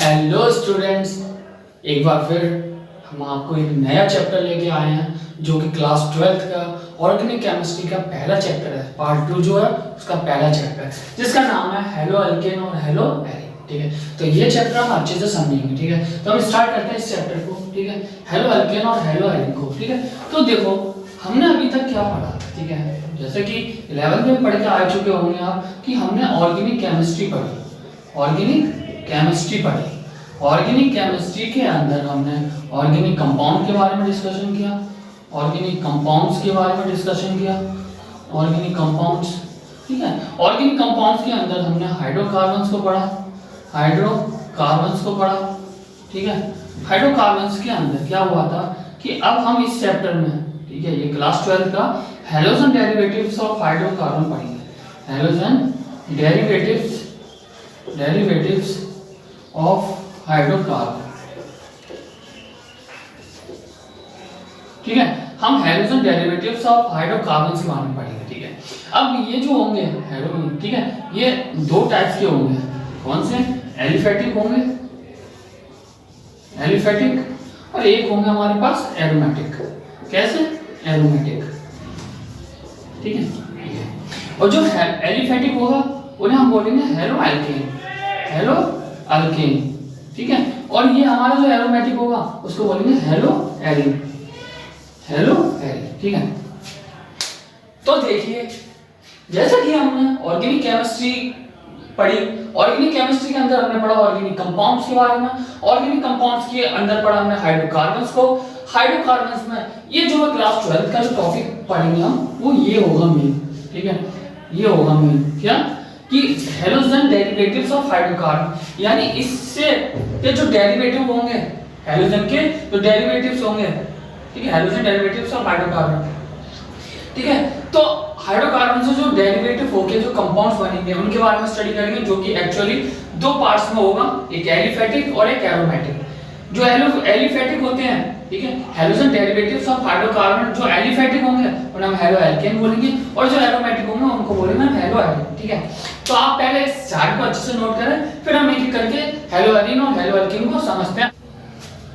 Hello students, एक बार फिर हम आपको एक नया चैप्टर लेके आए हैं जो कि क्लास 12th का ऑर्गेनिक केमिस्ट्री का पहला चैप्टर है। पार्ट 2 जो है उसका पहला चैप्टर जिसका नाम है हेलो अल्केन और हेलो एरिन। ठीक है, तो ये चैप्टर हम अच्छे से समझेंगे। ठीक है, तो हम स्टार्ट करते हैं इस चैप्टर को। ठीक है, हेलो अल्केन और हेलो एरिन को। ठीक है, तो देखो हमने अभी तक क्या पढ़ा। ठीक है, जैसे कि 11th में पढ़ के आ चुके होंगे आप कि हमने ऑर्गेनिक केमिस्ट्री पढ़ी। ऑर्गेनिक केमिस्ट्री पढ़ी। ऑर्गेनिक केमिस्ट्री के अंदर हमने ऑर्गेनिक कंपाउंड के बारे में डिस्कशन किया, ऑर्गेनिक कंपाउंड्स के बारे में डिस्कशन किया, ऑर्गेनिक कंपाउंड्स। ठीक है, ऑर्गेनिक कंपाउंड्स के अंदर हमने हाइड्रोकार्बन्स को पढ़ा, हाइड्रोकार्बन्स को पढ़ा। ठीक है, हाइड्रोकार्बन्स के अंदर क्या हुआ था कि अब हम इस चैप्टर में, ठीक है, ये क्लास 12 का हैलोजन डेरिवेटिव्स ऑफ हाइड्रोकार्बन पढ़ेंगे। Halogen derivatives of hydrocarbon. ठीक है, हम हैलोजन डेरिवेटिव्स ऑफ हाइड्रोकार्बन्स के बारे में पढ़ेंगे। ठीक है, अब ये जो होंगे हैलो, ठीक है, ये दो टाइप्स के होंगे। कौन से? एलिफेटिक होंगे, एलिफेटिक, और एक होंगे हमारे पास एरोमेटिक। कैसे? एरोमेटिक। ठीक है, और जो एलिफेटिक होगा उन्हें हम बोलेंगे हेलो अल्केन, हेलो अल्केन। ठीक है, और ये हमारा जो एरोमेटिक होगा उसको बोलेंगे हेलो एरिन, हेलो एरिन। ठीक है, तो देखिए जैसा कि हमने ऑर्गेनिक केमिस्ट्री पढ़ी, ऑर्गेनिक केमिस्ट्री के अंदर हमने पढ़ा ऑर्गेनिक कंपाउंड्स के बारे में, ऑर्गेनिक कंपाउंड्स के अंदर पढ़ा हमने हाइड्रोकार्बन्स को। हाइड्रोकार्बन्स में ये जो है क्लास 12 का जो टॉपिक पढ़ेंगे हम वो ये होगा मेन। ठीक है, ये होगा मेन क्या कि हैलोजन डेरिवेटिव्स ऑफ हाइड्रोकार्बन, यानी इससे ये जो डेरिवेटिव होंगे हैलोजन के जो डेरिवेटिव्स होंगे, ठीक है, हैलोजन डेरिवेटिव्स ऑफ हाइड्रोकार्बन। ठीक है, तो हाइड्रोकार्बन से जो डेरिवेटिव होके जो कंपाउंड्स बनेंगे उनके बारे में स्टडी करेंगे, जो कि एक्चुअली दो पार्ट्स में होगा, एक एलिफेटिक और एक एरोमेटिक। जो एलिफेटिक होते हैं, ठीक है, हैलोजन डेरिवेटिव्स ऑफ हाइड्रोकार्बन जो एलिफेटिक होंगे उन्हें हम हेलो अल्केन बोलेंगे, और जो एरोमेटिक होंगे उनको बोलेंगे हम हेलो एरिन। ठीक है, तो आप पहले इस चार्ट को अच्छे से नोट करें, फिर हम एक एक करके हेलो एरिन और हेलो अल्केन को समझते हैं।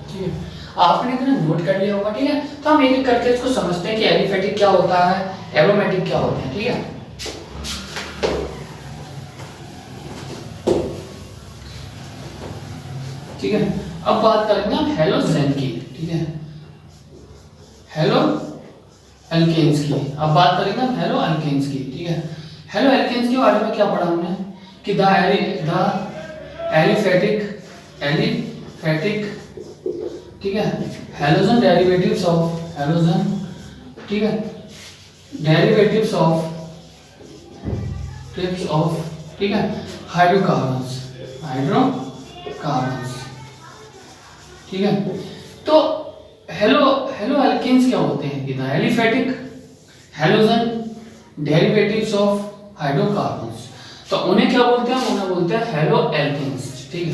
ठीक है, आपने इतना नोट कर लिया होगा। ठीक है, तो हम एक एक करके इसको समझते हैं कि एलिफेटिक क्या होता है, एरोमेटिक क्या होते हैं। ठीक है, ठीक है, अब बात करेंगे हम हेलोजन की। ठीक है, हेलो अल्केन्स की। अब बात करेंगे हम हेलो अल्केन्स की। ठीक है, हेलो अल्केन्स के बारे में क्या पढ़ा हमने कि द एलिफेटिक, ठीक है, हैलोजन डेरिवेटिव्स ऑफ हैलोजन, ठीक है, डेरिवेटिव्स ऑफ ठीक है, हाइड्रोकार्बन्स, ठीक है। तो हेलो अल्केन्स क्या होते हैं कि the aliphatic halogen derivatives of hydrocarbons, तो उन्हें क्या बोलते हैं? उन्हें बोलते हैं हेलो एल्केन्स। ठीक है,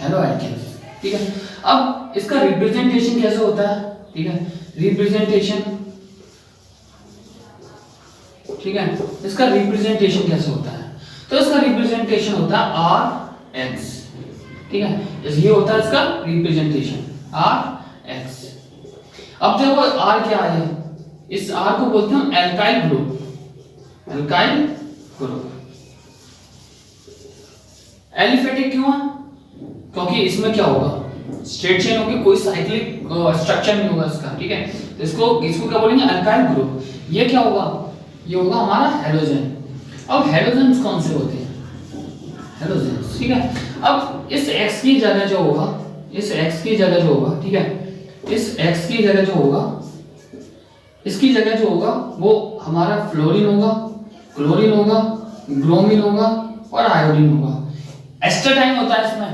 हेलो एल्केन्स। ठीक है, अब इसका रिप्रेजेंटेशन कैसे होता है? ठीक है, रिप्रेजेंटेशन, ठीक है, इसका रिप्रेजेंटेशन कैसे होता है? तो इसका रिप्रेजेंटेशन होता है आर एक्स। ठीक है, ये होता है इसका रिप्रेजेंटेशन आर एक्स। अब देखो आर क्या है, इस आर को बोलते हैं alkyl group, alkyl group. Aliphatic क्यों है? क्योंकि इसमें क्या होगा, स्ट्रेट चेन होगी, कोई साइक्लिक स्ट्रक्चर नहीं होगा इसका। ठीक है, तो इसको क्या बोलेंगे? Alkyl group. ये क्या होगा? ये होगा हमारा हैलोजन। अब हैलोजन कौन से होते हैं? हैलोजन। ठीक है, अब इस X की जगह जो होगा, इस X की जगह जो होगा, ठीक है, इस X की जगह जो होगा, इसकी जगह जो होगा वो हमारा फ्लोरीन होगा, क्लोरीन होगा, ब्रोमीन होगा और आयोडीन होगा। एस्टरटाइन होता है इसमें,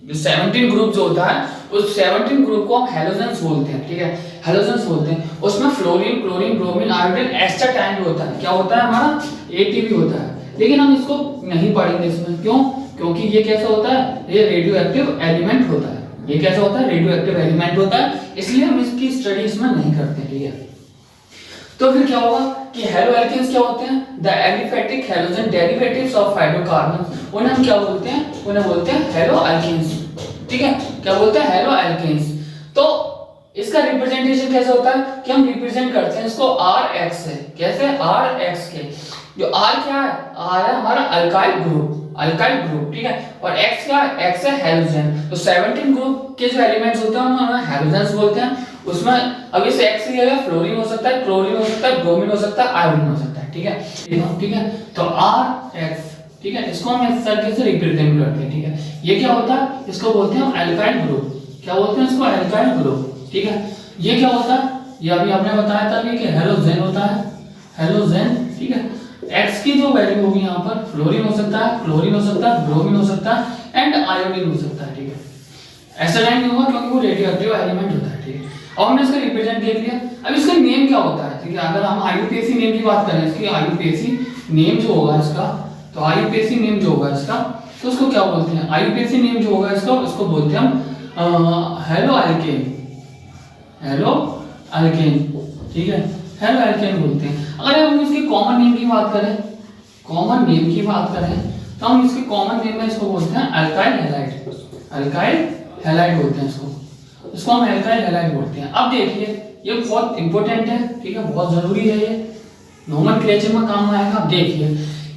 जो 17 ग्रुप जो होता है उस 17 ग्रुप को हम हैलोजेंस बोलते हैं। ठीक है, हैलोजेंस बोलते हैं। उसमें फ्लोरीन, क्लोरीन, ब्रोमीन, आयोडीन, एस्टरटाइन होता है। क्या होता है? हमारा ATP होता है। लेकिन हम इसको नहीं पढ़ेंगे इसमें। क्यों? क्योंकि ये कैसा होता है? ये रेडियो एक्टिव एलिमेंट होता है। ये कैसा होता है? रेडियो एक्टिव एलिमेंट होता है, इसलिए हम इसकी स्टडी इसमें नहीं करते। ठीक है, तो फिर क्या होगा कि हेलो एल्केन्स क्या होते हैं? The aliphatic halogen derivatives of hydrocarbon, उन्हें हम क्या बोलते हैं? उन्हें बोलते हैं हेलो एल्केन्स। ठीक है, क्या बोलते हैं, हेलो एल्केन्स। तो इसका रिप्रेजेंटेशन कैसे होता है कि हम रिप्रेजेंट करते हैं इसको Rx से। कैसे, Rx के, जो R क्या है, R है हमारा अल्काइल ग्रुप, ठीक है, और X क्या है, X है हेलोजन। तो 17 ग्रुप के जो एलिमेंट्स होते हैं उन्हें हेलोजन्स बोलते हैं। उसमें अब इस X की जगह फ्लोरीन हो सकता है, क्लोरीन हो सकता है, ब्रोमीन हो सकता है, आयोडीन हो सकता है, ठीक है, ठीक है। तो Rx, ठीक है, इसको हम इस तरीके से रिप्रेजेंट करते हैं, ठीक है। ये क्या होता है, इसको बोलते हैं हम अल्काइल ग्रुप। क्या बोलते हैं इसको, अल्काइल ग्रुप, ठीक है। ये क्या होता है, ये अभी आपने बताया था कि हेलोजन होता है, हेलोजन, ठीक है। X की जो वैल्यू होगी यहाँ पर फ्लोरीन हो सकता है, क्लोरीन हो सकता है, ब्रोमीन हो सकता है एंड आयोडीन हो सकता है, ठीक है। एसिडाइन नहीं होगा क्योंकि वो रेडियोएक्टिव एलिमेंट होता है, ठीक है। अब हमने इसका रिप्रेजेंट देख लिया। अब इसका नेम क्या होता है, ठीक है। अगर हम आईयूपीएसी नेम की बात करें, इसकी आईयूपीएसी नेम जो होगा इसका, तो आईयूपीएसी नेम जो होगा इसका, तो उसको क्या बोलते हैं, आईयूपीएसी नेम जो होगा इसको बोलते हैं हम हेलो एल्केन, हेलो एल्केन, ठीक है, हेलो एल्केन बोलते हैं। अगर हम इसके कॉमन नेम की बात करें, कॉमन नेम की बात करें, तो हम इसके कॉमन नेम में इसको बोलते हैं अल्काइल हैलाइड, अल्काइल हैलाइड बोलते हैं इसको हम अल्काइल हैलाइड बोलते हैं। अब देखिए ये बहुत इंपॉर्टेंट है, ठीक है, बहुत जरूरी है, ये नोमेनक्लेचर में काम आएगा। अब देखिए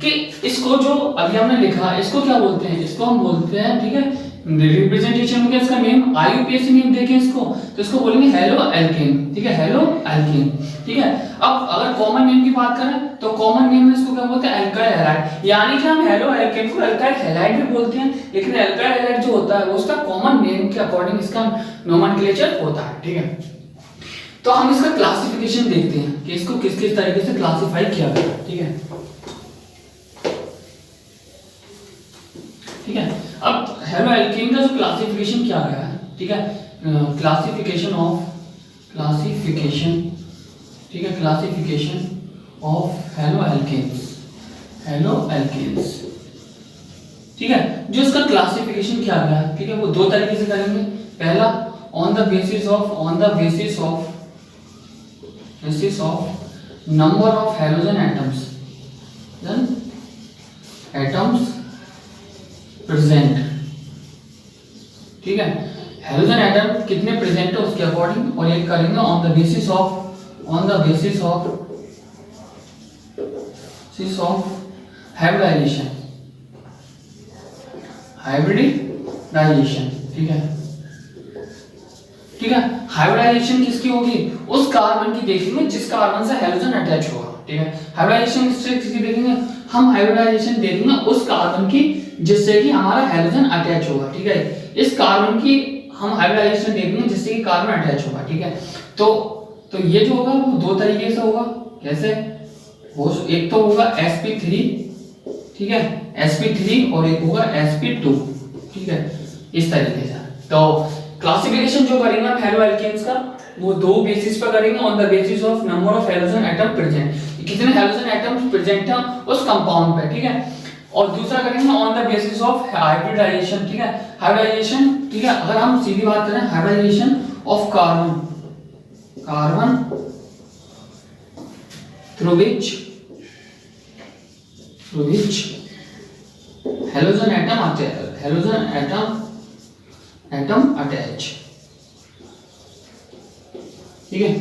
कि इसको जो अभी हमने लिखा इसको क्या बोलते हैं, इसको हम बोलते हैं, ठीक है, रिप्रेजेंटेशन में इसका नेम आईयूपीएसी नेम देखें इसको, तो इसको बोलेंगे हेलो एल्केन, ठीक है, हेलो एल्केन, ठीक है। अब अगर कॉमन नेम की बात करें तो कॉमन नेम में इसको क्या बोलते हैं, अल्काइल हैलाइड, यानी कि हम हेलो एल्केन को अल्काइल हैलाइड भी बोलते हैं, लेकिन अल्काइल हैलाइड जो होता है वो उसका कॉमन नेम के अकॉर्डिंग इसका नोमेनक्लेचर होता है, ठीक है। तो हम इसका क्लासिफिकेशन देखते हैं कि इसको किस किस तरीके से क्लासिफाई किया गया, ठीक है, ठीक है। अब हेलो एल्केन का जो क्लासिफिकेशन किया गया है, ठीक है, क्लासिफिकेशन, ठीक है, classification of haloalkanes, halo alkanes, ठीक है। जो इसका क्लासिफिकेशन किया गया है, ठीक है, वो दो तरीके से करेंगे। पहला on the basis of number of halogen atoms, then atoms present, ठीक है, हेलोजन एटम कितने प्रेजेंट है उसके अकॉर्डिंग, और ये करेंगे on the basis of hybridisation, ठीक है, ठीक है। हाइब्रिडाइजेशन किसकी होगी, उस कार्बन की देखेंगे जिस कार्बन से हेलोजन अटैच होगा, ठीक है। हाइब्रिडाइजेशन किसकी देखेंगे, हम हाइब्रिडाइजेशन देखेंगे उस कार्बन की जिससे कि हमारा हेलोजन अटैच होगा, ठीक है। इस कार्बन की हम हाइब्रिडाइजेशन देखेंगे जिससे कि कार्बन अटैच होगा, ठीक है। तो ये जो होगा वो दो तरीके से होगा। कैसे, वो एक तो होगा sp3, ठीक है, sp3, और एक होगा sp2, ठीक है, इस तरीके से। तो क्लासिफिकेशन जो करेंगे हम हेलो एल्केन्स का, वो दो बेसिस पर करेंगे, on the basis of number of halogen atom present, कितने हेलोजन एटम्स प्रेजेंट हैं उस कंपाउंड पे, ठीक है। और दूसरा करेंगे on the basis of hybridisation, ठीक है, हाइब्रिडाइजेशन, ठीक है। अगर हम सीधी बात करें, hybridisation of carbon through which halogen atom attach, ठीक है,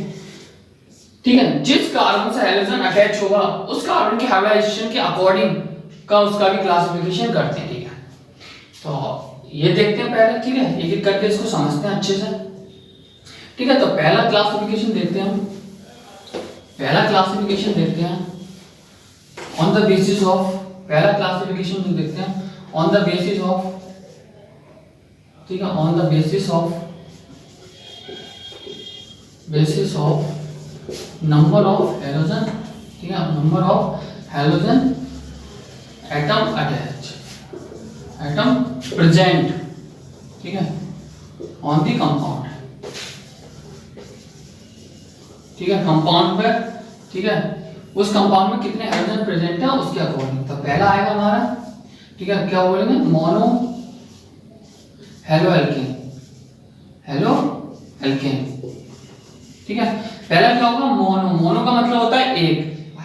ठीक है। जिस कार्बन से हेलोजन अटैच होगा उस कार्बन की हाइब्रिडाइजेशन के अकॉर्डिंग का उसका भी क्लासिफिकेशन करते हैं, ठीक है। तो ये देखते हैं पहले, ठीक है, एक एक करके इसको समझते हैं अच्छे से, ठीक है। तो पहला क्लासिफिकेशन देखते हैं हम, ऑन द बेसिस ऑफ, पहला क्लासिफिकेशन जो देखते हैं ऑन द बेसिस ऑफ, ठीक है, on the basis of number of halogen, ठीक है, number of halogen atom attach, atom present, ठीक है, ऑन द कंपाउंड, ठीक है, कंपाउंड पे, ठीक है, उस कंपाउंड में कितने हेलोजन प्रेजेंट है उसके अकॉर्डिंग। तो पहला आएगा हमारा, ठीक है, क्या बोलेंगे, मोनो हेलो एल्केन, ठीक है। पहला क्या होगा, मोनो का मतलब होता है एक,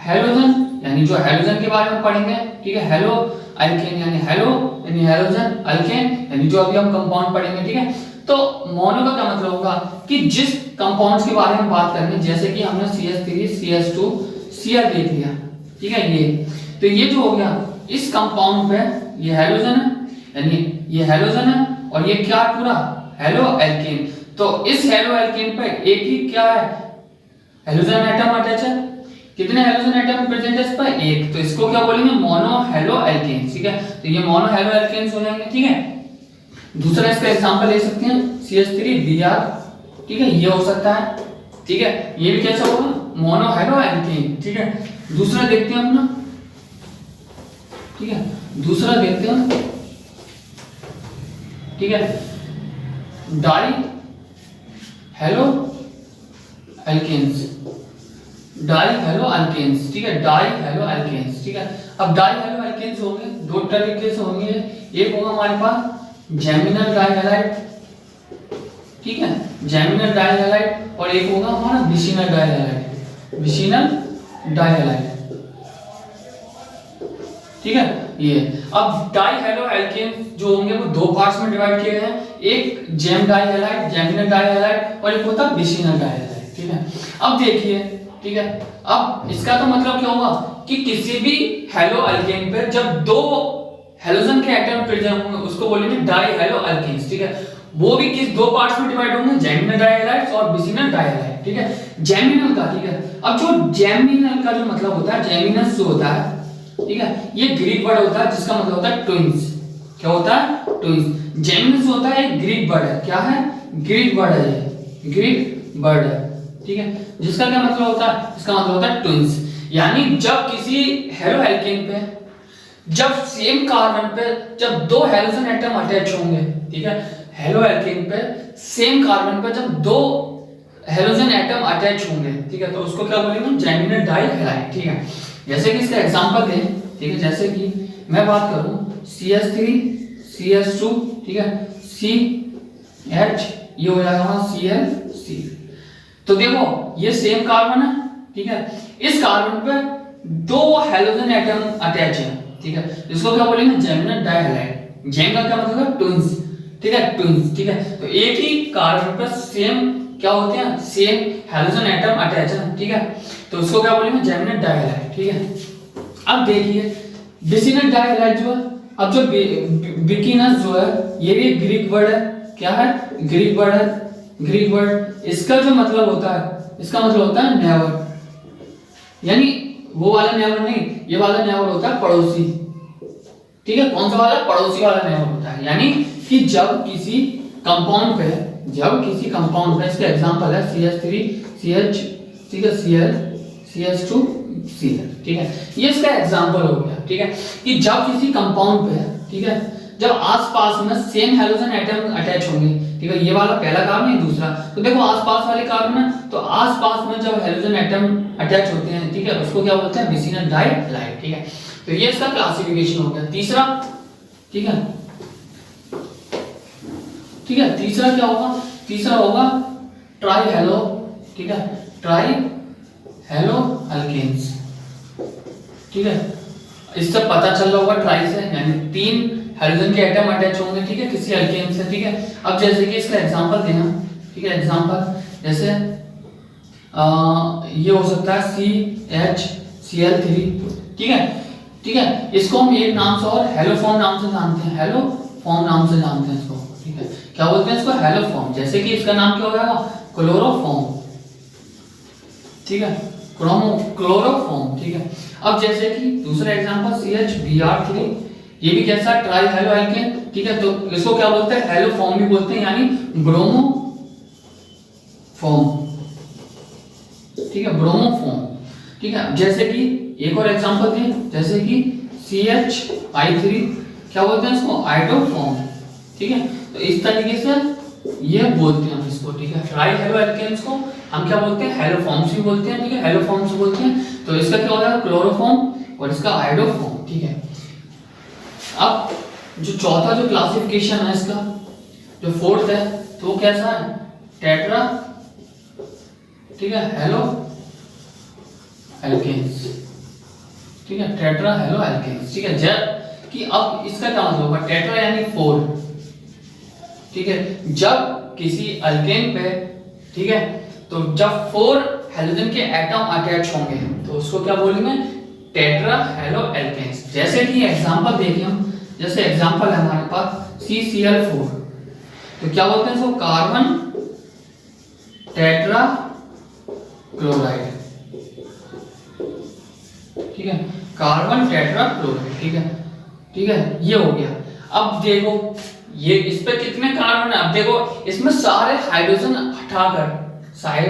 हेलोजन यानी जो हेलोजन के बारे में पढ़ेंगे, ठीक है, हेलो अल्केन यानी हेलो यानी हेलोजन, अल्केन यानी जो अभी हम कंपाउंड पढ़ेंगे, ठीक है। तो मोनो का क्या मतलब होगा कि जिस कंपाउंड्स के बारे में बात करेंगे, जैसे कि हमने CH3 CH2 Cl देख लिया, ठीक है। ये तो ये जो हो गया इस कंपाउंड पे ये हेलोजन है, यानी ये हेलोजन है और ये क्या पूरा हेलो एल्केन। तो इस हेलो एल्केन पे एक ही क्या है हेलोजन एटम अटैच है। कितने हेलोजन एटम प्रेजेंट है इस पर? एक। तो इसको क्या बोलेंगे? मोनो हेलो एल्केन, ठीक है। तो ये मोनो हेलो एल्केन्स हो जाएंगे, ठीक है। दूसरा इसका एग्जांपल ले सकते हैं CH3Br, ठीक है, ये हो सकता है, ठीक है। ये भी कैसा होगा? मोनो हेलो एल्केन, ठीक है। दूसरा देखते हैं अपना, ठीक है, दूसरा देखते हैं, ठीक है, dihaloalkanes, die halo alkanes, ठीक है, डाई हेलो एल्केन्स, ठीक है। अब डाई हेलो एल्केन्स होंगे दो तरीके से होंगे, एक होगा हमारे पास जेमिनल डाइहैलाइड, ठीक है, जेमिनल डाइहैलाइड, और एक होगा हमारा विसिनल डाइहैलाइड, विसिनल डाइहैलाइड, ठीक है। ये अब डाई हेलो एल्केन जो होंगे वो दो पार्ट्स में डिवाइड किए गए हैं, एक जेम डाइहैलाइड, जेमिनल डाइहैलाइड, और एक होता है विसिनल डाइहैलाइड, ठीक है। अब देखिए, ठीक है, अब इसका तो मतलब क्या होगा कि किसी भी हेलो एल्केन पे जब दो हेलोजन के एटम प्रेजेंट होंगे उसको बोलेंगे डाई हेलो एल्केन्स, ठीक है। वो भी किस दो पार्ट्स में डिवाइड होंगे? जेमिनल डाइहैलाइड्स और विसिनल डाइहैलाइड, ठीक है। जेमिनल का, ठीक है, अब जो जेमिनल का जो मतलब होता है, जेमिनस जो होता है, ठीक है, ये ग्रीक वर्ड होता है जिसका मतलब होता है ट्विंस। क्या होता है? ट्विंस। जेमिनस होता है एक ग्रीक वर्ड है, क्या है? ग्रीक वर्ड है, ये ग्रीक वर्ड है, ठीक है, जिसका क्या मतलब होता है? इसका मतलब होता है ट्विंस। यानी जब किसी हेलो एल्केन पे जब सेम कार्बन पे जब दो हेलोजन एटम अटैच होंगे, ठीक है, हेलो एल्केन पे सेम कार्बन पे जब दो हेलोजन एटम अटैच होंगे, ठीक है, तो उसको क्या बोलेंगे? जेमिनल डाइहैलाइड, ठीक है। जैसे कि इसका एग्जांपल दें, ठीक है, जैसे कि मैं बात करूं CH3 CH2, ठीक है, CH, ये हो जाएगा हमारा ClC। तो देखो ये सेम कार्बन है, ठीक है, इस कार्बन पे दो हेलोजन एटम अटैच है, ठीक है, इसको क्या बोलेंगे? जेमिनल डाइहैलाइड। जेम का क्या मतलब है? ट्विंस, ठीक है, ट्विंस, ठीक है। तो एक ही कार्बन पर सेम क्या होते हैं? सेम हेलोजन एटम अटैच है, ठीक है, तो उसको क्या बोलेंगे? जेमिनल डाइहैलाइड, ठीक है। अब देखिए विसिनल डाइहैलाइड जो है, अब जो विकिनस जो है ये भी एक ग्रीक वर्ड है, क्या है? ग्रीक वर्ड है, ग्रीक वर्ड। इसका जो मतलब होता है, इसका मतलब होता है नेवर, यानी वो वाला नेवर नहीं, ये वाला नेवर होता है पड़ोसी, ठीक है। कौन सा वाला? पड़ोसी वाला नेवर होता है। यानी कि जब किसी कंपाउंड पे, जब किसी कंपाउंड पे, इसका एग्जांपल है CH3 CH, ठीक है, Cl CH2 Cl, ठीक है, ये इसका एग्जांपल हो गया, ठीक है, कि जब किसी कंपाउंड पे, ठीक है, जब आसपास में सेम हेलोजन एटम अटैच होंगे, ठीक है, ये वाला पहला कार्बन है, दूसरा, तो देखो आसपास वाले कार्बन है, तो आसपास में जब हेलोजन एटम अटैच होते हैं, ठीक है, उसको क्या बोलते हैं? विसिनल डाइहैलाइड, ठीक है। तो ये इसका क्लासिफिकेशन हो गया। तीसरा, ठीक है, ठीक है, तीसरा क्या होगा? तीसरा होगा ट्राई हेलो, ठीक है, ट्राई हेलो एल्केन्स, ठीक है। इससे पता चल रहा होगा ट्राई से यानी तीन हेलोजन के एटम अटैच होंगे, ठीक है, किसी एल्केन से, ठीक है। अब जैसे कि इसका एग्जांपल देना, ठीक है, एग्जांपल जैसे ये हो सकता है CHCl3, ठीक है, ठीक है, इसको हम एक नाम से और हेलोफॉर्म नाम से जानते हैं, हेलोफॉर्म नाम से जानते हैं इसको, ठीक है, क्या बोलते हैं इसको? हेलोफॉर्म। जैसे कि इसका नाम क्या हो जाएगा? क्लोरोफॉर्म, ठीक है, क्लोरोफॉर्म, ठीक है। अब जैसे कि दूसरा एग्जांपल CHBr3, ये भी कैसा? ट्राई हेलो एल्केन, ठीक है, तो इसको क्या बोलते हैं? हेलोफॉर्म भी बोलते हैं, यानी ब्रोमोफॉर्म, ठीक है, ब्रोमोफॉर्म, ठीक है। जैसे कि एक और एग्जांपल दें, जैसे कि CHI3, क्या बोलते हैं इसको? आइडोफॉर्म, ठीक है। तो इस तरीके से ये बोलते हैं हम इसको, ठीक है, ट्राई हेलो एल्केन्स को हम क्या बोलते हैं? हेलोफॉर्म्स भी बोलते हैं, ठीक है, हेलोफॉर्म्स बोलते हैं। तो इसका क्या हो जाएगा? क्लोरोफॉर्म और इसका आइडोफॉर्म, ठीक है। अब जो चौथा जो क्लासिफिकेशन है इसका, जो फोर्थ है, तो वो कैसा है? टेट्रा, ठीक है, हेलो एल्केन्स, ठीक है, टेट्रा हेलो एल्केन्स, ठीक है। जब कि अब इसका क्या मतलब होगा, टेट्रा यानी 4, ठीक है। जब किसी अल्केन पे, ठीक है, तो जब 4 हेलोजन के एटम अटैच होंगे तो उसको क्या बोलेंगे, टेट्रा हेलो एल्केन्स। जैसे कि एग्जांपल देखिए हम, जैसे एग्जांपल है हमारे पास CCl4, तो क्या बोलते हैं इसको, कार्बन टेट्रा क्लोराइड, ठीक है, कार्बन टेट्रा क्लोराइड, ठीक है, ठीक है, ये हो गया। अब देखो ये इस पे कितने कार्बन है, अब देखो इसमें सारे हाइड्रोजन हटाकर, सारे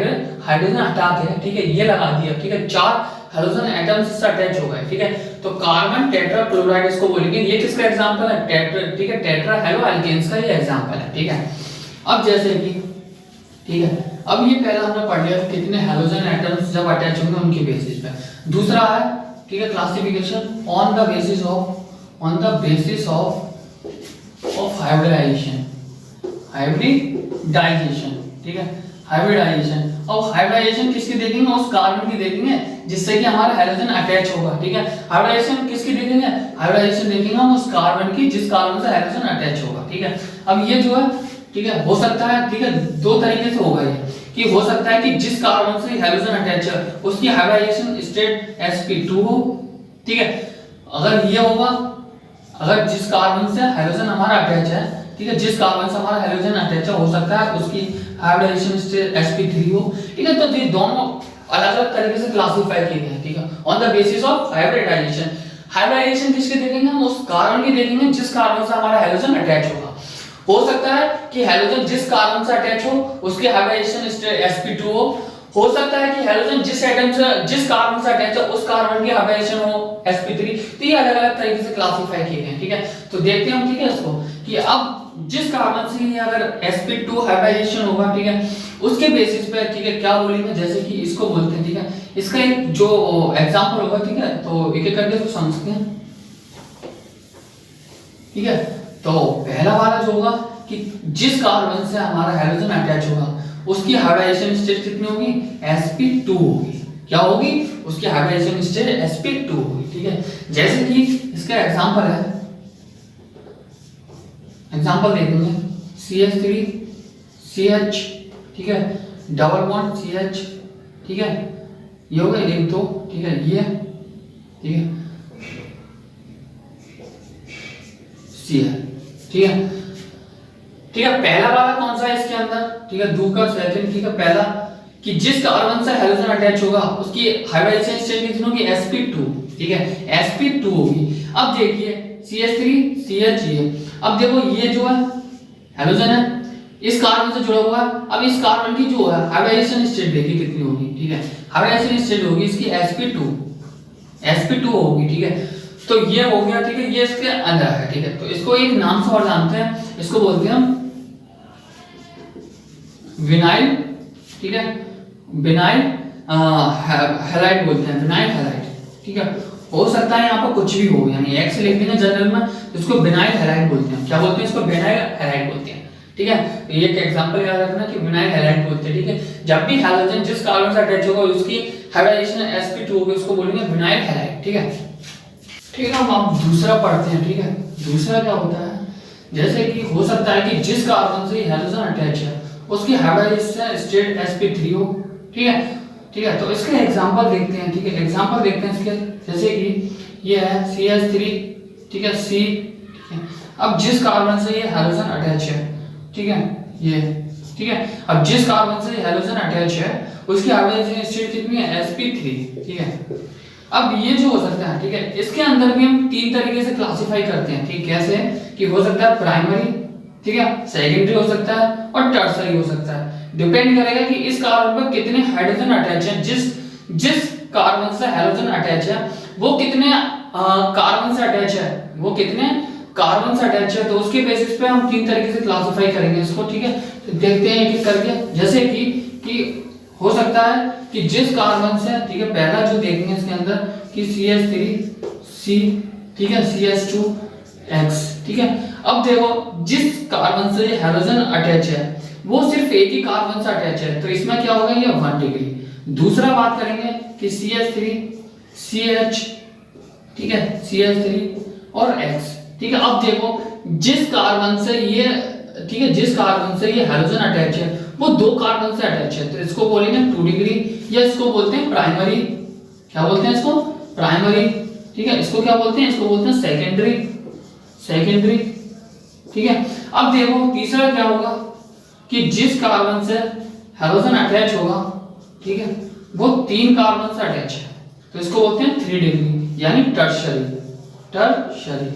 हाइड्रोजन हटा के, ठीक है, ये लगा दिया, ठीक है, 4 हाइड्रोजन एटम्स इससे अटैच हो गए, ठीक है, तो कार्बन टेट्रा क्लोराइड इसको बोलेंगे। ये किसका एग्जांपल है, टेट्रा, ठीक है, टेट्रा हेलो एल्केन्स का ये एग्जांपल है, ठीक है। अब जैसे कि, ठीक है, अब ये पहला हमने पढ़ लिया कितने हाइड्रोजन एटम्स जब अटैच होंगे उनके बेसिस पे। दूसरा है, ठीक है, classification on the basis of hybridisation, ठीक है, हाइब्रिडाइजेशन। और हाइब्रिडाइजेशन किसकी देखेंगे, उस कार्बन की देखेंगे जिससे कि हमारा हाइड्रोजन अटैच होगा, ठीक है। हाइब्रिडाइजेशन किसकी देखेंगे, हाइब्रिडाइजेशन देखेंगे हम उस कार्बन की जिस कार्बन से हाइड्रोजन अटैच होगा, ठीक है। अब ये जो है, ठीक है, हो सकता है, ठीक है, 2 तरीके से होगा ये, कि हो सकता है कि जिस कार्बन से हाइड्रोजन अटैच है उसकी हाइब्रिडाइजेशन स्टेट sp2 हो, ठीक है। अगर ये होगा, अगर जिस कार्बन से हाइड्रोजन हमारा अटैच है, ठीक है, जिस कार्बन से हमारा हाइड्रोजन अटैच है, हो सकता है उसकी हाइब्रिडाइजेशन स्टेट sp3 हो, ठीक है। तो ये दोनों अलग-अलग तरीके से क्लासिफाई किए गए हैं, ठीक है, on the basis of hybridisation. Hybridisation किसके देखेंगे हम, उस कार्बन की देखेंगे जिस कार्बन से हमारा हाइड्रोजन अटैच होगा। हो सकता है कि हाइड्रोजन जिस कार्बन से अटैच हो उसकी हाइब्रिडाइजेशन स्टेट sp2 हो सकता है कि हाइड्रोजन जिस एटम से, जिस कार्बन से अटैच है उस कार्बन की हाइब्रिडाइजेशन हो sp3। तो ये अलग-अलग तरीके से क्लासिफाई किए गए हैं, ठीक है। तो देखते हैं हम, ठीक है, इसको कि अब जिस कार्बन से ये अगर sp2 हाइब्रिडाइजेशन होगा, ठीक है, उसके बेसिस पे, ठीक है, क्या बोलेंगे, जैसे कि इसको बोलते हैं, ठीक है, इसका एक जो एग्जांपल होगा, ठीक है, तो एक-एक करके इसको समझते हैं, ठीक है। तो पहला वाला जो होगा कि जिस कार्बन से हमारा हाइड्रोजन अटैच होगा उसकी हाइब्रिडाइजेशन स्टेट कितनी होगी, sp2 होगी। क्या होगी, उसकी हाइब्रिडाइजेशन स्टेट sp2 होगी, ठीक है। जैसे कि इसका एग्जांपल है, एग्जांपल देखेंगे CH3 CH, ठीक है, डबल बॉन्ड CH, ठीक है, ये हो गया 1 2, ठीक है, ये, ठीक है, Cl, ठीक है, ठीक है। पहला वाला कौन सा है इसके अंदर, ठीक है, दूसरा सेकंड, ठीक है। पहला कि जिस कार्बन से हाइड्रोजन अटैच होगा उसकी हाइब्रिडाइजेशन स्टेट कितनी होगी, sp2, ठीक है, sp2 होगी। अब देखिए CH3 CH, ये अब देखो ये जो है हाइड्रोजन है इस कार्बन से जुड़ा हुआ है। अब इस कार्बन की जो है हाइब्रिडाइजेशन स्टेट देखिए कितनी होगी, ठीक है, हाइब्रिडाइजेशन स्टेट होगी इसकी sp2 होगी, ठीक है। तो ये हो गया, ठीक है, ये इसके अंदर है, ठीक है। तो इसको एक नाम से और जानते हैं, इसको बोलते हैं हम विनाइल, ठीक है, विनाइल हैलाइड बोलते हैं, विनाइल हैलाइड, ठीक है। हो सकता है यहाँ पर कुछ भी हो, यानी एक्स लिख देंगे जनरल में, इसको विनाइल हैलाइड बोलते हैं। क्या बोलते हैं इसको, विनाइल हैलाइड बोलते हैं, ठीक है। तो ये एक एग्जांपल याद रखना कि विनाइल हैलाइड बोलते हैं, ठीक है। जब भी हाइड्रोजन जिस कार्बन से अटैच होगा उसकी हाइब्रिडाइजेशन sp2 होगी, उसको बोलेंगे विनाइल हैलाइड, ठीक है, ठीक है। हम अब दूसरा पढ़ते हैं, ठीक है। दूसरा क्या होता है, जैसे कि हो सकता है कि जिस कार्बन से हाइड्रोजन अटैच है उसकी हाइब्रिडाइजेशन स्टेट sp3 हो, ठीक है, ठीक है। तो इसके एग्जांपल देखते हैं, ठीक है, एग्जांपल देखते हैं इसके, जैसे कि ये है CH3, ठीक है, C, ठीक है। अब जिस कार्बन से ये हाइड्रोजन अटैच है, ठीक है, ये, ठीक है, अब जिस कार्बन से हाइड्रोजन अटैच है उसकी हाइब्रिडाइजेशन स्टेट कितनी है, sp3, ठीक है। अब ये जो हो सकता है, ठीक है, इसके अंदर भी हम 3 तरीके से क्लासिफाई करते हैं, ठीक, कैसे कि हो सकता है प्राइमरी, ठीक है, सेकेंडरी हो सकता है और टर्सरी हो सकता है। डिपेंड करेगा कि इस कार्बन पर कितने हाइड्रोजन अटैच है, जिस कार्बन से हाइड्रोजन अटैच है वो कितने कार्बन से अटैच है, वो कितने कार्बन से अटैच है, तो उसके बेसिस पे हम 3 तरीके से क्लासिफाई करेंगे इसको, ठीक है। तो देखते हैं एक-एक करके, जैसे कि हो सकता है कि जिस कार्बन से, ठीक है, पहला जो देखेंगे इसके अंदर कि CH3 C, ठीक है, CH2 X, ठीक है। अब देखो जिस कार्बन से हाइड्रोजन अटैच है वो सिर्फ एक ही कार्बन से अटैच है, तो इसमें क्या होगा, ये 1 डिग्री। दूसरा बात करेंगे कि CH3 CH, ठीक है, CH3 और X, ठीक है। अब देखो जिस कार्बन से ये, ठीक है, जिस कार्बन से ये हाइड्रोजन अटैच है वो दो कार्बन से अटैच है, तो इसको बोलेंगे 2 डिग्री, या इसको बोलते हैं प्राइमरी, क्या बोलते हैं इसको, प्राइमरी, ठीक है। इसको क्या बोलते हैं, इसको बोलते हैं सेकेंडरी, सेकेंडरी, ठीक है। अब देखो तीसरा क्या होगा कि जिस कार्बन से हाइड्रोजन अटैच होगा, ठीक है, वो 3 कार्बन से अटैच है, तो इसको बोलते हैं 3 डिग्री यानी टर्शरी, टर्शरी,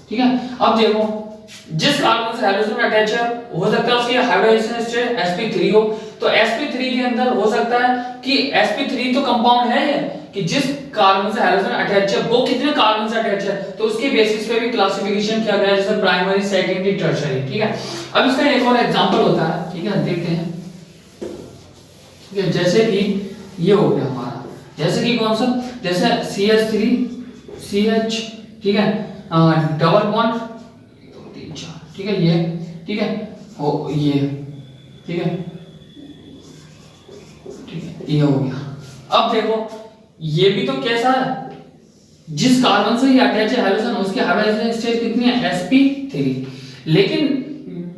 ठीक है। अब देखो जिस कार्बन से हाइड्रोजन अटैच है हो सकता है उसकी हाइड्रोजन स्टेट sp3 हो, तो sp3 के अंदर हो सकता है कि sp3 तो कंपाउंड है कि जिस कार्बन से हाइड्रोजन अटैच है वो कितने कार्बन से अटैच है, तो उसके बेसिस पे भी क्लासिफिकेशन किया गया है, जैसे प्राइमरी, सेकेंडरी, टर्शरी, ठीक है। अब इसका एक और एग्जांपल होता है, ठीक है, देखते हैं, ठीक है। जैसे कि ये हो गया हमारा, जैसे कि कौन सा, जैसे CH3 CH, ठीक है, डबल बॉन्ड 2 3 4, ठीक है, ये, ठीक है, ओ ये, ठीक है, ठीक है, ये हो गया। अब देखो ये भी तो कैसा है, जिस कार्बन से ये अटैच है हाइड्रोजन उसकी हाइड्रोजन स्टेट कितनी है, sp3, लेकिन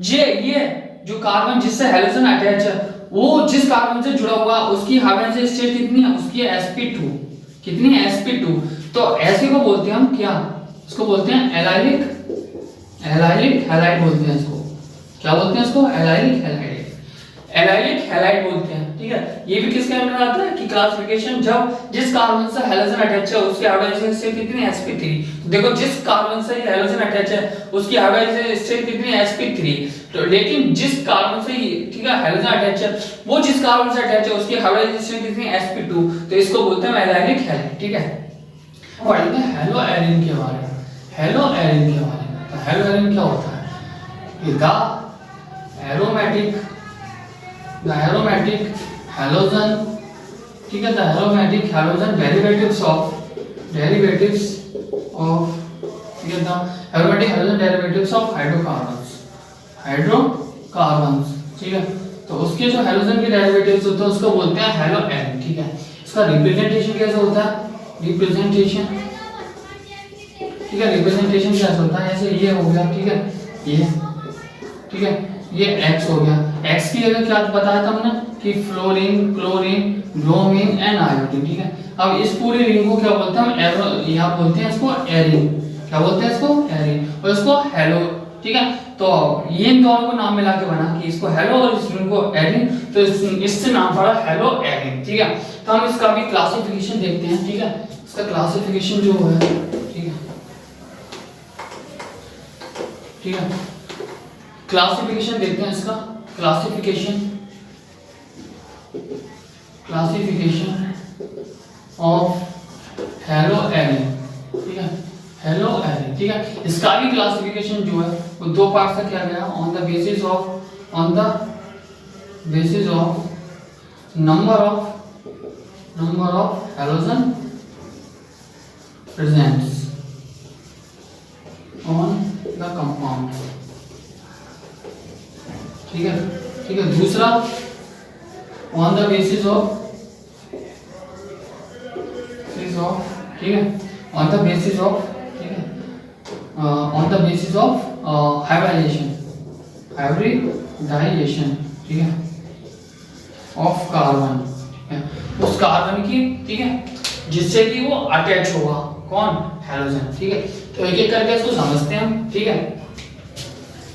ये जो कार्बन जिससे हाइड्रोजन अटैच है वो जिस कार्बन से जुड़ा हुआ उसकी हाइड्रोजन स्टेट कितनी है, उसकी है sp2, कितनी है, sp2, तो ऐसे को बोलते हैं हम क्या, इसको बोलते हैं एलाइलिक, एलाइलिक हैलाइड बोलते हैं इसको, क्या बोलते हैं इसको, एलाइलिक हैलाइड, एलाइलिक हैलाइड बोलते हैं, ठीक है। ये भी किसके अंदर आता है कि क्लासिफिकेशन, जब जिस कार्बन से हाइड्रोजन अटैच है उसकी हाइड्रोजन स्टेट कितनी है, sp3, तो देखो जिस कार्बन से हाइड्रोजन अटैच है उसकी हाइड्रोजन स्टेट कितनी है, sp3, तो लेकिन जिस कार्बन से, ठीक है, हाइड्रोजन अटैच है वो जिस कार्बन से अटैच है उसकी हाइड्रोजन स्टेट कितनी है, sp2, तो इसको बोलते हैं एलाइलिक हैलाइड, ठीक है। पढ़ते हैं हेलो एरिन के बारे में, हेलो एरिन के बारे में, तो हेलो एरिन क्या होता है, the aromatic, the aromatic halogen, ठीक है, the aromatic halogen derivatives of, ठीक है, the aromatic halogen derivatives of hydrocarbons, hydrocarbons, ठीक है, तो उसके जो हाइड्रोजन के डेरिवेटिव्स होते हैं उसको बोलते हैं हेलो एरिन, ठीक है। इसका रिप्रेजेंटेशन कैसे होता है, रिप्रेजेंटेशन, ठीक है, रिप्रेजेंटेशन कैसे होता है, ऐसे ये हो गया, ठीक है, ये, ठीक है, ये X हो गया, X की जगह क्या बताया था हमने कि fluorine, chlorine, bromine and iodine, ठीक है। अब इस पूरे रिंग को क्या बोलते हैं हम, यहाँ बोलते हैं इसको एरिन, क्या बोलते हैं इसको, एरिन, और इसको हेलो, ठीक है। तो ये इन दोनों को नाम मिला के बना कि इसको हेलो और इस रिंग को एरिन, तो इससे नाम पड़ा हेलो एरिन, ठीक है। तो हम इसका भी क्लासिफिकेशन देखते हैं, ठीक है, इसका क्लासिफिकेशन जो है, ठीक है, ठीक है, क्लासिफिकेशन देखते हैं इसका, classification, classification of hello Erin, ठीक है, हेलो एरिन, ठीक है। इसका भी क्लासिफिकेशन जो है वो 2 पार्ट से किया गया, on the basis of, on the basis of number of hydrogen presents on the compound, ठीक है, ठीक है। दूसरा ऑन द बेसिस ऑफ, ठीक है, ऑन द बेसिस ऑफ, ठीक है, on the basis of hybridisation, hybridisation, ठीक है, ऑफ कार्बन, ठीक है, उस कार्बन की, ठीक है, जिससे कि वो अटैच होगा, कौन, हाइड्रोजन, ठीक है। तो एक एक करके इसको समझते हैं हम, ठीक है।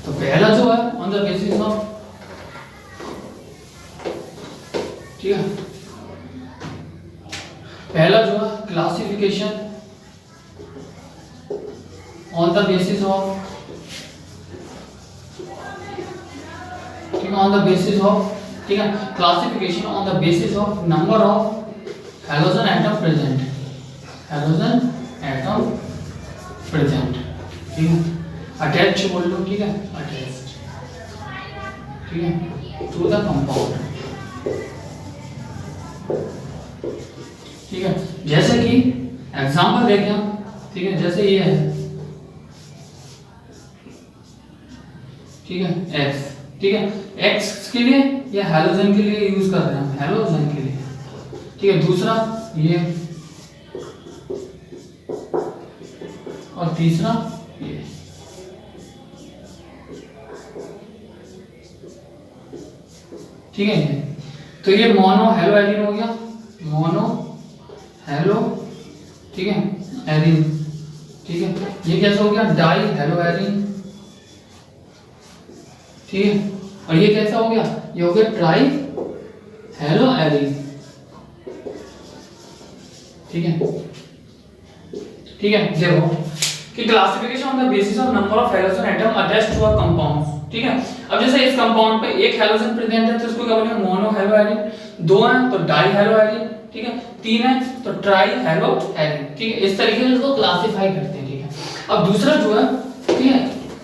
तो पहला जो है ऑन द बेसिस ऑफ, ठीक है, पहला जो है classification on the basis of, ठीक है, ऑन द बेसिस ऑफ, ठीक है, classification on the basis of number of hydrogen atom present, hydrogen atom present, ठीक है, अटैच बोल लो, ठीक है, अटैच्ड, ठीक है, टू द कंपाउंड, ठीक है। जैसे कि एग्जांपल देखें हम, ठीक है, जैसे ये है, ठीक है, X, ठीक है, X के लिए या हैलोजन के लिए यूज कर रहे हैं हम, हैलोजन के लिए, ठीक है। दूसरा ये, और तीसरा ठीक है ये। तो ये मोनो हेलो एरिन हो गया, मोनो हेलो, ठीक है एरिन, ठीक है। ये कैसा हो गया, डाई हेलो एरिन, ठीक है। और ये कैसा हो गया, ये हो गया ट्राई हेलो एरिन, ठीक है, ठीक है। देखो कि classification on the basis of number of halogen atom attached to a compound, ठीक है। अब जैसे इस कंपाउंड पे एक हैलोजन प्रेजेंट है तो इसको क्या बोलेंगे, मोनो हेलो एरिन, दो है तो डाई हेलो एरिन, ठीक है, तीन है तो ट्राई हेलो एरिन, ठीक है। इस तरीके से इसको क्लासिफाई करते हैं, ठीक है। अब दूसरा जो है, ठीक है,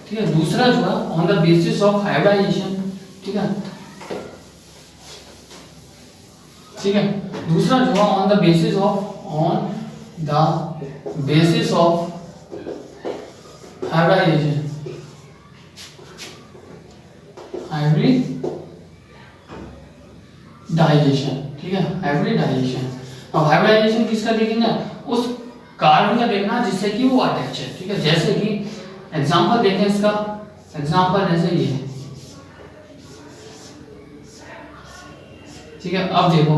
ठीक है, दूसरा जो है on the basis of hybridisation, ठीक है, ठीक है। दूसरा जो है on the basis of hybridisation, ठीक है, हाइब्रिडाइजेशन। अब हाइब्रिडाइजेशन किसका देखेंगे, उस कार्बन का देखना जिससे कि वो अटैच है, ठीक है। जैसे कि एग्जांपल देखें इसका, एग्जांपल जैसे ये, ठीक है। अब देखो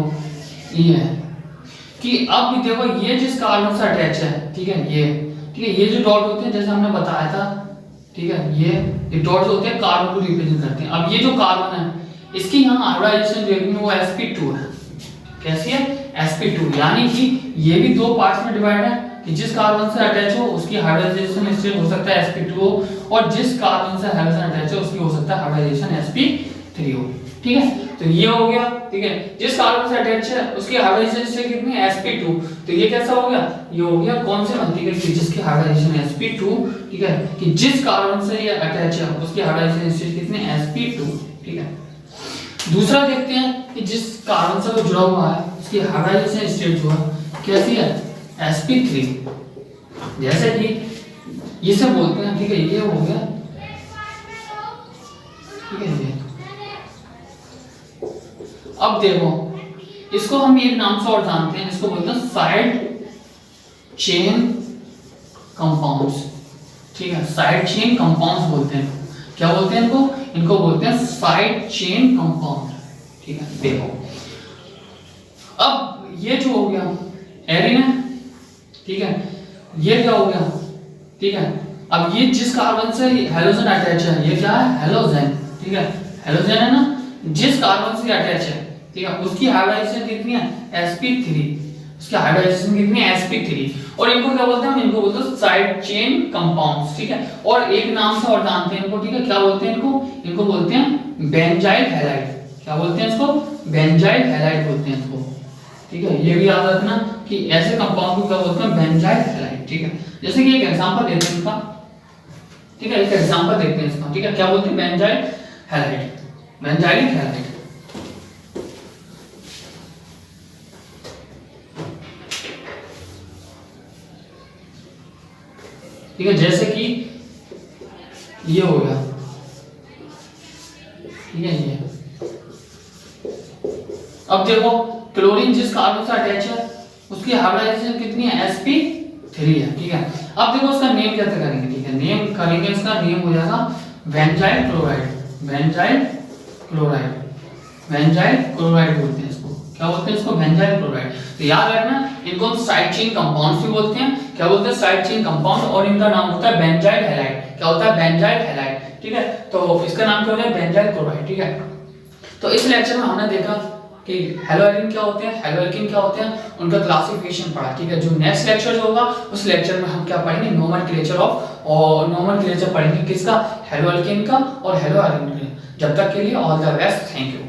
ये है कि अब भी देखो ये जिस कार्बन से अटैच है, ठीक है, ये, ठीक है, ये जो डॉट होते हैं जैसे हमने बताया था, ठीक है, ये डॉट्स होते हैं कार्बन को रिप्रेजेंट करते हैं। अब ये जो कार्बन है इसकी यहाँ हाइब्रिडाइजेशन देखेंगे वो sp2 है, कैसी है, sp2, यानी कि ये भी दो पार्ट्स में डिवाइड है कि जिस कार्बन से अटैच हो उसकी हाइब्रिडाइजेशन स्टेट हो सकता है sp2 हो, और जिस कार्बन से हाइड्रोजन अटैच है उसकी हो सकता है हाइब्रिडाइजेशन sp3 हो, ठीक है। तो ये हो गया, ठीक है, जिस कार्बन से अटैच है उसकी हाइब्रिडाइजेशन स्टेट कितनी है, sp2। तो ये कैसा हो गया, ये हो गया कौन से मल्टीकल की जिसकी हाइब्रिडाइजेशन sp2, ठीक है, कि जिस कार्बन से ये अटैच है उसकी हाइब्रिडाइजेशन स्टेट कितनी है, sp2, ठीक है। दूसरा देखते हैं कि जिस कार्बन से वो जुड़ा हुआ है उसकी हाइब्रिडाइजेशन स्टेट जो है कैसी है, sp3, जैसे कि इसे बोलते हैं, ठीक है, ये हो गया, ठीक है, ये। अब देखो इसको हम एक नाम से और जानते हैं, इसको बोलते हैं साइड चेन कंपाउंड्स, ठीक है, साइड चेन कंपाउंड्स बोलते हैं। क्या बोलते हैं इनको, इनको बोलते हैं साइड चेन कंपाउंड, ठीक है। देखो अब ये जो हो गया एरिन है, ठीक है, ये क्या हो गया, ठीक है। अब ये जिस कार्बन से हेलोजन अटैच है ये क्या है, हेलोजन, ठीक है, हेलोजन है ना, जिस कार्बन से अटैच है, ठीक है, उसकी हाइब्रिडाइजेशन कितनी है, sp3, उसकी हाइब्रिडाइजेशन कितनी है, sp3। और इनको क्या बोलते हैं, हम इनको बोलते हैं साइड चेन कंपाउंड्स, ठीक है। और एक नाम से और जानते हैं इनको, ठीक है, क्या बोलते हैं इनको, इनको बोलते हैं बेंजाइल हैलाइड। क्या बोलते हैं इसको, बेंजाइल हैलाइड बोलते हैं इसको, ठीक है। ये भी याद रखना कि ऐसे कंपाउंड को क्या बोलते हैं, बेंजाइल हैलाइड, ठीक है। जैसे कि एक एग्जांपल देते हैं इनका, ठीक है, एक एग्जांपल देखते हैं इसका, ठीक है, क्या बोलते हैं, बेंजाइल हैलाइड, बेंजाइलिक हैलाइड, ठीक है। जैसे कि ये हो गया, ठीक है, ये। अब देखो क्लोरीन जिस कार्बन से अटैच है उसकी हाइब्रिडाइजेशन कितनी है, sp3 है, ठीक है। अब देखो उसका नेम कैसे करेंगे, ठीक है, नेम करेंगे, इसका नेम हो जाएगा benzyl chloride, benzyl chloride, benzyl chloride बोलते हैं इसको। क्या बोलते हैं इसको, बेंजाइल क्लोराइड। तो याद रखना इनको हम साइड चेन कंपाउंड्स भी बोलते हैं। क्या बोलते हैं, साइड चेन कंपाउंड, और इनका नाम होता है बेंजाइल हैलाइड। क्या होता है, बेंजाइल हैलाइड, ठीक है। तो इसका नाम क्या होता है, बेंजाइल क्लोराइड, ठीक है। तो इस लेक्चर में हमने देखा कि हेलोएल्कीन क्या होते हैं, हेलोएल्कीन क्या होते हैं, उनका क्लासिफिकेशन पढ़ा, ठीक है। जो नेक्स्ट लेक्चर होगा उस लेक्चर में हम क्या पढ़ेंगे, नोमेनक्लेचर ऑफ, और नोमेनक्लेचर पढ़ेंगे किसका, हेलोएल्कीन का और हेलोएल्कीन का। जब तक के लिए all the best, thank you.